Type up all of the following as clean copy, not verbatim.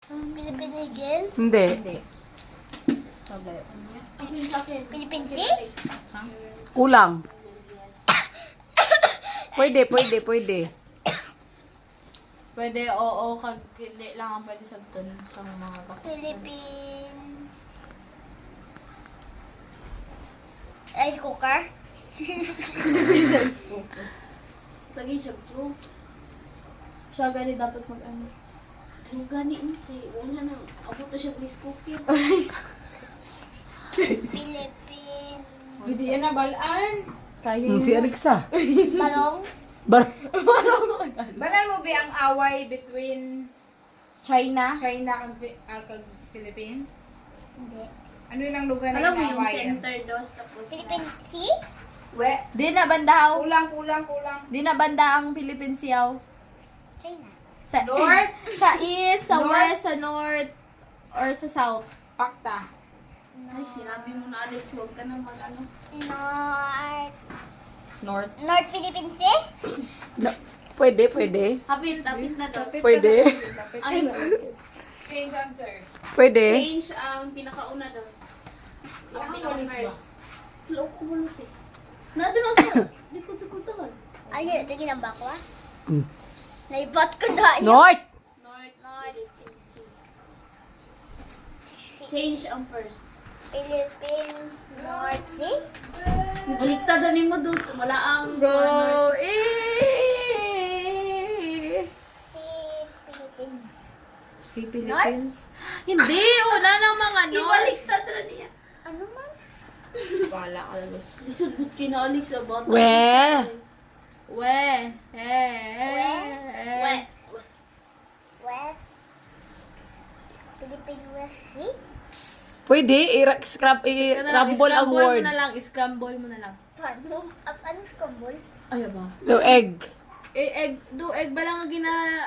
Pilipinigil? Hindi. Hindi. Sabay. Philippine Sea? Kulang. Pwede, pwede, pwede. Pwede, oo, kag hindi lang ang pwede sabton sa mga bakit. Philippine... Rice cooker? Lagi siya bro. Siya gani dapat mag-ano. Yung gani inte, wala nang abot na siya rice cooker. Philippine... Hindi yan na balaan. Kaya Si Alexa. Balong? Bar Banal mo ba ang away between China. China kag Philippines? Hindi. Ano yun ang lugar na Alam mo yung inaawayan? center dos tapos Philippine Sea? We, Di na bandaw. kulang. Di na banda ang Philippine Siaw. China. Sa North? sa east, sa North? west, sa north, or sa south. Pakta. ay sinabi mo na Alex, huwag ka nang mag-ano. North... North. North Philippine Sea? Pwede, pwede. Hapit na dos. Pwede. Ay, Change answer. Pwede. change ang pinakauna dos. Ang Ang pinaka walis ba? first. Loko ko bulot eh. Nado na sa likod sa kultahan. Ay, ito ginambak ko ah. Mm. Naibot ko na yun. North. North Philippine Sea. Change ang first. Philippine North Sea? Baliktad na mo dos. Wala ang Go! North. Sea Philippines. Si Philippines. Hindi, una ng mga north. Ibaliktad na niya. Ano man? Wala ka lagos. Lisod kina Alex sa bata. We. West. West. Philippine West Sea? Pwede. I-rumble ang Scramble word. mo na lang. Scramble mo na lang. Paano? Anong scramble? Ay, ba? No, egg. Egg ba lang ang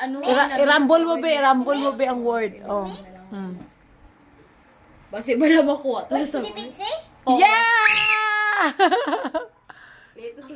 ano? I-rumble mo ba? I-rumble mo ba ang word? Oh. Hmm. Basi ba na makuha? West Philippine Sea? Yeah! Ito sa